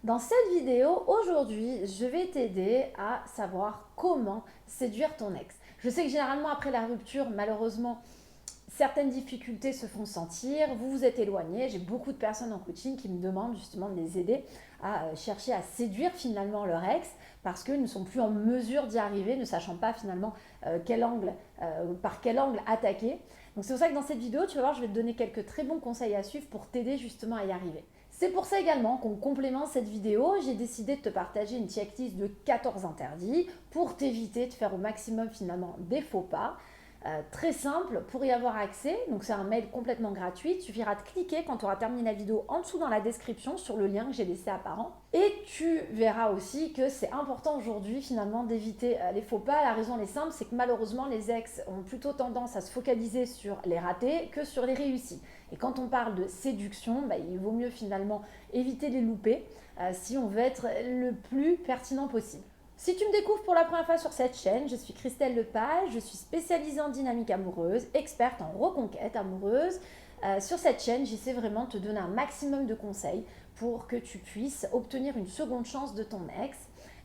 Dans cette vidéo, aujourd'hui, je vais t'aider à savoir comment séduire ton ex. Je sais que généralement après la rupture, malheureusement, certaines difficultés se font sentir, vous vous êtes éloigné. J'ai beaucoup de personnes en coaching qui me demandent justement de les aider à chercher à séduire finalement leur ex parce qu'ils ne sont plus en mesure d'y arriver, ne sachant pas finalement par quel angle attaquer. Donc c'est pour ça que dans cette vidéo, tu vas voir, je vais te donner quelques très bons conseils à suivre pour t'aider justement à y arriver. C'est pour ça également qu'en complément cette vidéo, j'ai décidé de te partager une checklist de 14 interdits pour t'éviter de faire au maximum finalement des faux pas. Très simple pour y avoir accès, donc c'est un mail complètement gratuit, il suffira de cliquer quand tu auras terminé la vidéo en dessous dans la description sur le lien que j'ai laissé apparent. Et tu verras aussi que c'est important aujourd'hui finalement d'éviter les faux pas. La raison elle est simple, c'est que malheureusement les ex ont plutôt tendance à se focaliser sur les ratés que sur les réussis. Et quand on parle de séduction, il vaut mieux finalement éviter les loupés si on veut être le plus pertinent possible. Si tu me découvres pour la première fois sur cette chaîne, je suis Christelle Lepage, je suis spécialisée en dynamique amoureuse, experte en reconquête amoureuse. Sur cette chaîne, j'essaie vraiment de te donner un maximum de conseils pour que tu puisses obtenir une seconde chance de ton ex.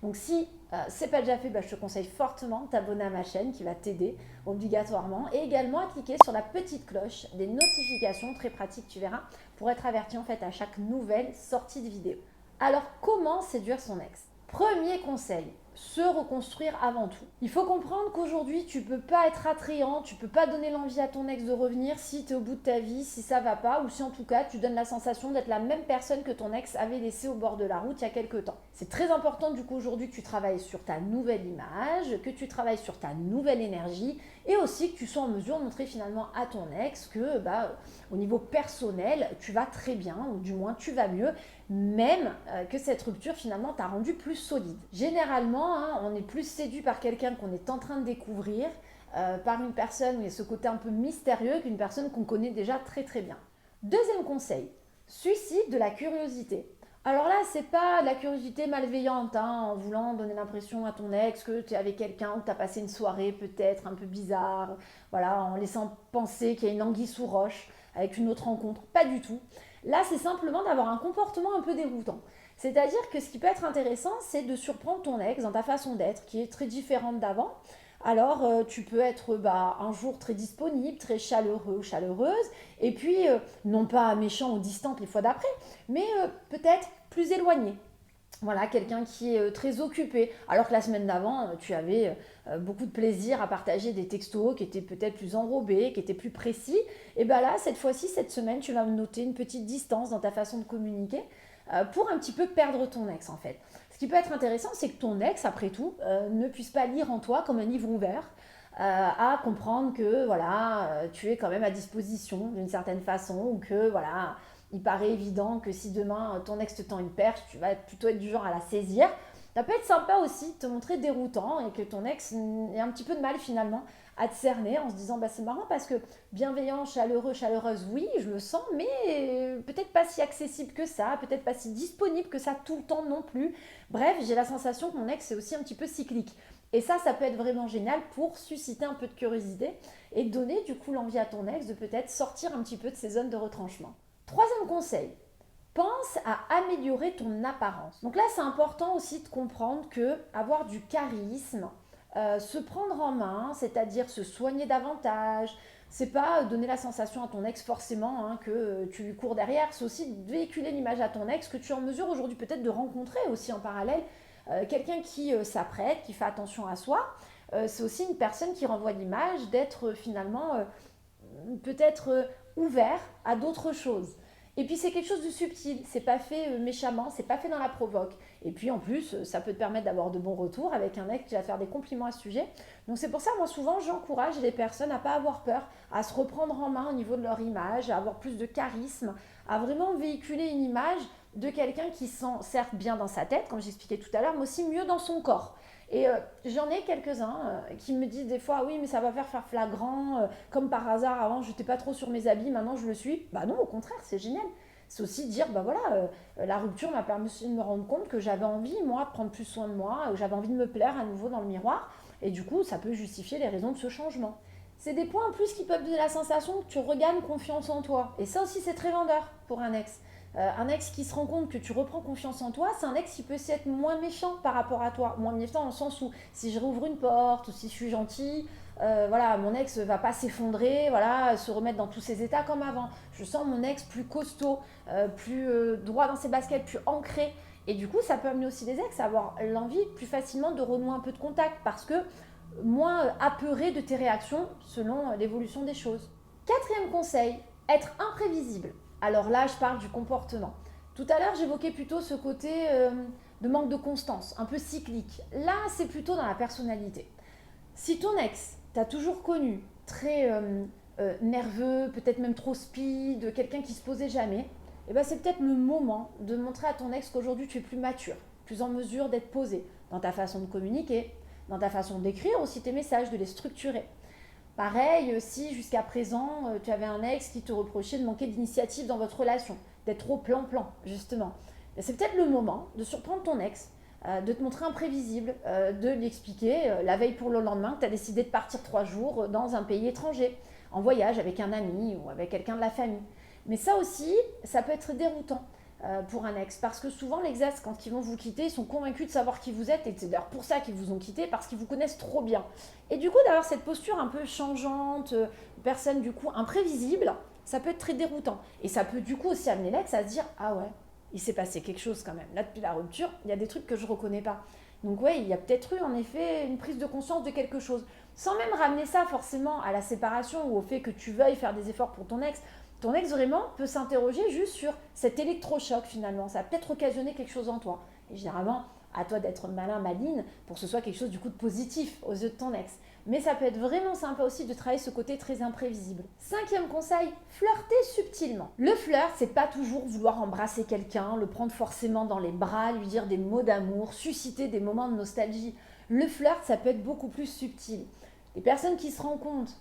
Donc si ce n'est pas déjà fait, je te conseille fortement de t'abonner à ma chaîne qui va t'aider obligatoirement et également à cliquer sur la petite cloche des notifications, très pratique tu verras, pour être averti en fait à chaque nouvelle sortie de vidéo. Alors comment séduire son ex? Premier conseil, se reconstruire avant tout. Il faut comprendre qu'aujourd'hui, tu ne peux pas être attrayant, tu ne peux pas donner l'envie à ton ex de revenir si tu es au bout de ta vie, si ça va pas, ou si en tout cas tu donnes la sensation d'être la même personne que ton ex avait laissée au bord de la route il y a quelques temps. C'est très important du coup aujourd'hui que tu travailles sur ta nouvelle image, que tu travailles sur ta nouvelle énergie et aussi que tu sois en mesure de montrer finalement à ton ex que au niveau personnel, tu vas très bien, ou du moins tu vas mieux, même que cette rupture finalement t'a rendu plus solide. Généralement, on est plus séduit par quelqu'un qu'on est en train de découvrir, par une personne où il y a ce côté un peu mystérieux qu'une personne qu'on connaît déjà très très bien. Deuxième conseil, suscite de la curiosité. Alors là, c'est pas de la curiosité malveillante, en voulant donner l'impression à ton ex que tu es avec quelqu'un ou que tu as passé une soirée peut-être un peu bizarre, voilà, en laissant penser qu'il y a une anguille sous roche avec une autre rencontre. Pas du tout. Là, c'est simplement d'avoir un comportement un peu déroutant. C'est-à-dire que ce qui peut être intéressant, c'est de surprendre ton ex dans ta façon d'être, qui est très différente d'avant. Alors, tu peux être un jour très disponible, très chaleureux ou chaleureuse, et puis, non pas méchant ou distante les fois d'après, mais peut-être plus éloigné. Voilà, quelqu'un qui est très occupé, alors que la semaine d'avant, tu avais beaucoup de plaisir à partager des textos qui étaient peut-être plus enrobés, qui étaient plus précis. Et bien là, cette fois-ci, cette semaine, tu vas noter une petite distance dans ta façon de communiquer pour un petit peu perdre ton ex en fait. Ce qui peut être intéressant, c'est que ton ex, après tout, ne puisse pas lire en toi comme un livre ouvert, à comprendre que tu es quand même à disposition d'une certaine façon ou que il paraît évident que si demain ton ex te tend une perche, tu vas plutôt être du genre à la saisir. Ça peut être sympa aussi de te montrer déroutant et que ton ex ait un petit peu de mal finalement à te cerner en se disant c'est marrant parce que bienveillant, chaleureux, chaleureuse, oui, je le sens, mais peut-être pas si accessible que ça, peut-être pas si disponible que ça tout le temps non plus. Bref, j'ai la sensation que mon ex est aussi un petit peu cyclique. Et ça peut être vraiment génial pour susciter un peu de curiosité et donner du coup l'envie à ton ex de peut-être sortir un petit peu de ses zones de retranchement. Troisième conseil, pense à améliorer ton apparence. Donc là, c'est important aussi de comprendre que avoir du charisme, se prendre en main, c'est-à-dire se soigner davantage, c'est pas donner la sensation à ton ex forcément que tu lui cours derrière, c'est aussi véhiculer l'image à ton ex que tu es en mesure aujourd'hui peut-être de rencontrer aussi en parallèle quelqu'un qui s'apprête, qui fait attention à soi. C'est aussi une personne qui renvoie l'image d'être finalement peut-être ouvert à d'autres choses. Et puis c'est quelque chose de subtil, c'est pas fait méchamment, c'est pas fait dans la provoque. Et puis en plus, ça peut te permettre d'avoir de bons retours avec un ex qui va te faire des compliments à ce sujet. Donc c'est pour ça, moi souvent, j'encourage les personnes à pas avoir peur, à se reprendre en main au niveau de leur image, à avoir plus de charisme, à vraiment véhiculer une image de quelqu'un qui sent certes bien dans sa tête, comme j'expliquais tout à l'heure, mais aussi mieux dans son corps. Et j'en ai quelques-uns qui me disent des fois, oui, mais ça va faire flagrant, comme par hasard, avant, je n'étais pas trop sur mes habits, maintenant je le suis. Bah non, au contraire, c'est génial. C'est aussi dire, la rupture m'a permis de me rendre compte que j'avais envie, moi, de prendre plus soin de moi, que j'avais envie de me plaire à nouveau dans le miroir. Et du coup, ça peut justifier les raisons de ce changement. C'est des points en plus qui peuvent donner la sensation que tu regagnes confiance en toi. Et ça aussi, c'est très vendeur pour un ex. Un ex qui se rend compte que tu reprends confiance en toi, c'est un ex qui peut aussi être moins méchant par rapport à toi. Moins méchant dans le sens où si je rouvre une porte ou si je suis gentille, voilà, mon ex va pas s'effondrer, voilà, se remettre dans tous ses états comme avant. Je sens mon ex plus costaud, plus droit dans ses baskets, plus ancré. Et du coup, ça peut amener aussi les ex à avoir l'envie plus facilement de renouer un peu de contact parce que moins apeuré de tes réactions selon l'évolution des choses. Quatrième conseil, être imprévisible. Alors là, je parle du comportement. Tout à l'heure, j'évoquais plutôt ce côté de manque de constance, un peu cyclique. Là, c'est plutôt dans la personnalité. Si ton ex t'a toujours connu très nerveux, peut-être même trop speed, quelqu'un qui se posait jamais, eh ben c'est peut-être le moment de montrer à ton ex qu'aujourd'hui tu es plus mature, plus en mesure d'être posé dans ta façon de communiquer, dans ta façon d'écrire aussi tes messages, de les structurer. Pareil, si jusqu'à présent tu avais un ex qui te reprochait de manquer d'initiative dans votre relation, d'être trop plan-plan, justement, c'est peut-être le moment de surprendre ton ex, de te montrer imprévisible, de lui expliquer la veille pour le lendemain que tu as décidé de partir 3 jours dans un pays étranger, en voyage avec un ami ou avec quelqu'un de la famille. Mais ça aussi, ça peut être déroutant pour un ex, parce que souvent les ex, quand ils vont vous quitter, ils sont convaincus de savoir qui vous êtes, et c'est d'ailleurs pour ça qu'ils vous ont quitté, parce qu'ils vous connaissent trop bien. Et du coup, d'avoir cette posture un peu changeante, personne du coup imprévisible, ça peut être très déroutant. Et ça peut du coup aussi amener l'ex à se dire « Ah ouais, il s'est passé quelque chose quand même. Là, depuis la rupture, il y a des trucs que je ne reconnais pas. » Donc ouais, il y a peut-être eu en effet une prise de conscience de quelque chose. Sans même ramener ça forcément à la séparation ou au fait que tu veuilles faire des efforts pour ton ex vraiment peut s'interroger juste sur cet électrochoc finalement. Ça a peut-être occasionné quelque chose en toi. Et généralement, à toi d'être malin, maline, pour que ce soit quelque chose du coup de positif aux yeux de ton ex. Mais ça peut être vraiment sympa aussi de travailler ce côté très imprévisible. Cinquième conseil, flirter subtilement. Le flirt, c'est pas toujours vouloir embrasser quelqu'un, le prendre forcément dans les bras, lui dire des mots d'amour, susciter des moments de nostalgie. Le flirt, ça peut être beaucoup plus subtil. Les personnes qui se rencontrent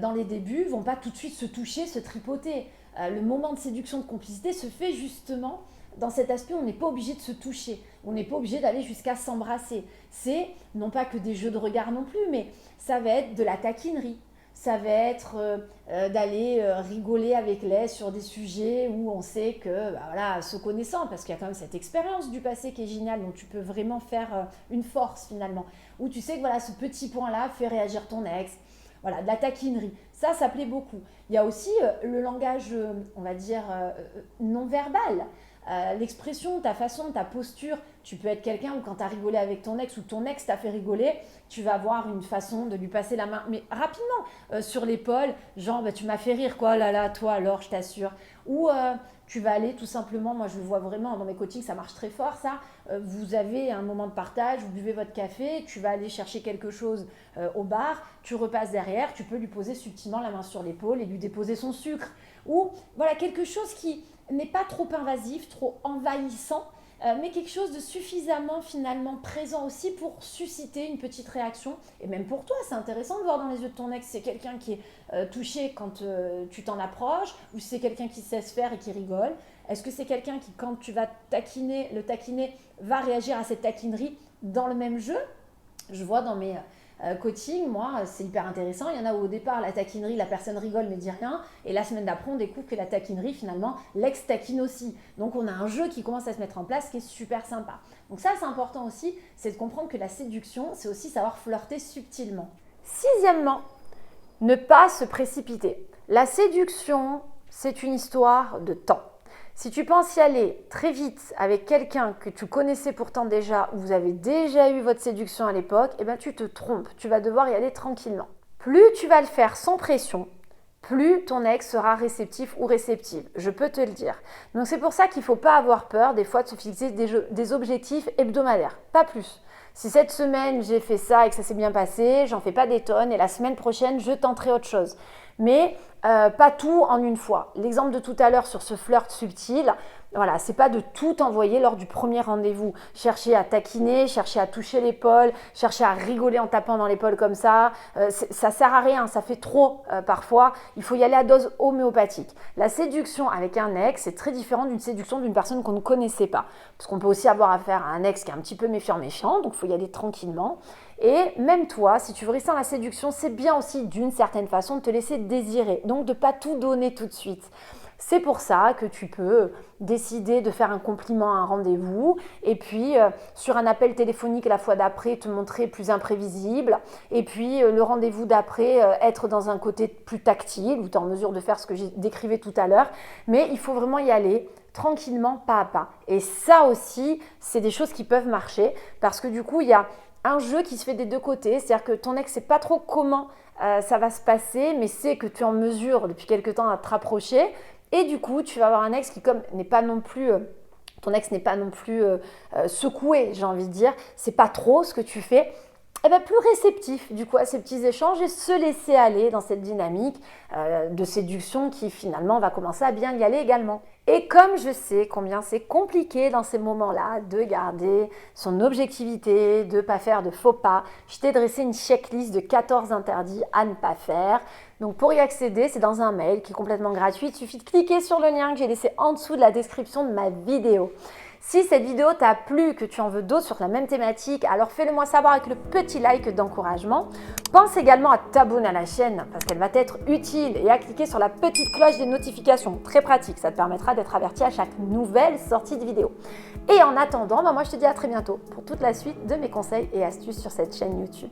dans les débuts vont pas tout de suite se toucher, se tripoter. Le moment de séduction, de complicité se fait justement dans cet aspect où on n'est pas obligé de se toucher, on n'est pas obligé d'aller jusqu'à s'embrasser. C'est non pas que des jeux de regard non plus, mais ça va être de la taquinerie, ça va être d'aller rigoler avec les sur des sujets où on sait que, bah voilà, se connaissant, parce qu'il y a quand même cette expérience du passé qui est géniale, dont tu peux vraiment faire une force finalement, où tu sais que voilà, ce petit point-là fait réagir ton ex. Voilà, de la taquinerie. Ça plaît beaucoup. Il y a aussi le langage, on va dire, non verbal. L'expression, ta façon, ta posture. Tu peux être quelqu'un où quand tu as rigolé avec ton ex ou ton ex t'a fait rigoler, tu vas avoir une façon de lui passer la main, mais rapidement, sur l'épaule, genre bah, tu m'as fait rire quoi, là là, toi alors, je t'assure. Ou tu vas aller tout simplement, moi je le vois vraiment dans mes coachings, ça marche très fort ça, vous avez un moment de partage, vous buvez votre café, tu vas aller chercher quelque chose au bar, tu repasses derrière, tu peux lui poser subtilement la main sur l'épaule et lui déposer son sucre. Ou voilà, quelque chose qui n'est pas trop invasif, trop envahissant, mais quelque chose de suffisamment finalement présent aussi pour susciter une petite réaction. Et même pour toi, c'est intéressant de voir dans les yeux de ton ex, c'est quelqu'un qui est touché quand tu t'en approches, ou c'est quelqu'un qui sait se faire et qui rigole. Est-ce que c'est quelqu'un qui, quand tu vas le taquiner, va réagir à cette taquinerie dans le même jeu? Je vois dans mes coaching, moi, c'est hyper intéressant. Il y en a où au départ, la taquinerie, la personne rigole mais dit rien. Et la semaine d'après, on découvre que la taquinerie, finalement, l'ex taquine aussi. Donc, on a un jeu qui commence à se mettre en place qui est super sympa. Donc ça, c'est important aussi, c'est de comprendre que la séduction, c'est aussi savoir flirter subtilement. Sixièmement, ne pas se précipiter. La séduction, c'est une histoire de temps. Si tu penses y aller très vite avec quelqu'un que tu connaissais pourtant déjà, ou vous avez déjà eu votre séduction à l'époque, eh ben tu te trompes, tu vas devoir y aller tranquillement. Plus tu vas le faire sans pression, plus ton ex sera réceptif ou réceptive, je peux te le dire. Donc c'est pour ça qu'il ne faut pas avoir peur des fois de se fixer des objectifs hebdomadaires, pas plus. Si cette semaine j'ai fait ça et que ça s'est bien passé, j'en fais pas des tonnes et la semaine prochaine je tenterai autre chose. Mais pas tout en une fois. L'exemple de tout à l'heure sur ce flirt subtil, voilà, c'est pas de tout envoyer lors du premier rendez-vous. Chercher à taquiner, chercher à toucher l'épaule, chercher à rigoler en tapant dans l'épaule comme ça, ça sert à rien, ça fait trop parfois. Il faut y aller à dose homéopathique. La séduction avec un ex, c'est très différent d'une séduction d'une personne qu'on ne connaissait pas. Parce qu'on peut aussi avoir affaire à un ex qui est un petit peu méfiant, donc il faut y aller tranquillement. Et même toi, si tu veux rester dans la séduction, c'est bien aussi d'une certaine façon de te laisser désirer. Donc de ne pas tout donner tout de suite. C'est pour ça que tu peux décider de faire un compliment à un rendez-vous et puis sur un appel téléphonique la fois d'après te montrer plus imprévisible et puis le rendez-vous d'après être dans un côté plus tactile où tu es en mesure de faire ce que j'ai décrivé tout à l'heure. Mais il faut vraiment y aller tranquillement, pas à pas. Et ça aussi, c'est des choses qui peuvent marcher parce que du coup, il y a un jeu qui se fait des deux côtés, c'est-à-dire que ton ex ne sait pas trop comment ça va se passer, mais sait que tu es en mesure depuis quelque temps à te rapprocher. Et du coup, tu vas avoir un ex qui, comme n'est pas non plus, ton ex n'est pas non plus secoué, j'ai envie de dire, c'est pas trop ce que tu fais, et bien plus réceptif du coup à ces petits échanges et se laisser aller dans cette dynamique de séduction qui finalement va commencer à bien y aller également. Et comme je sais combien c'est compliqué dans ces moments-là de garder son objectivité, de ne pas faire de faux pas, je t'ai dressé une checklist de 14 interdits à ne pas faire. Donc pour y accéder, c'est dans un mail qui est complètement gratuit. Il suffit de cliquer sur le lien que j'ai laissé en dessous de la description de ma vidéo. Si cette vidéo t'a plu, que tu en veux d'autres sur la même thématique, alors fais-le moi savoir avec le petit like d'encouragement. Pense également à t'abonner à la chaîne parce qu'elle va t'être utile et à cliquer sur la petite cloche des notifications. Très pratique, ça te permettra d'être averti à chaque nouvelle sortie de vidéo. Et en attendant, moi je te dis à très bientôt pour toute la suite de mes conseils et astuces sur cette chaîne YouTube.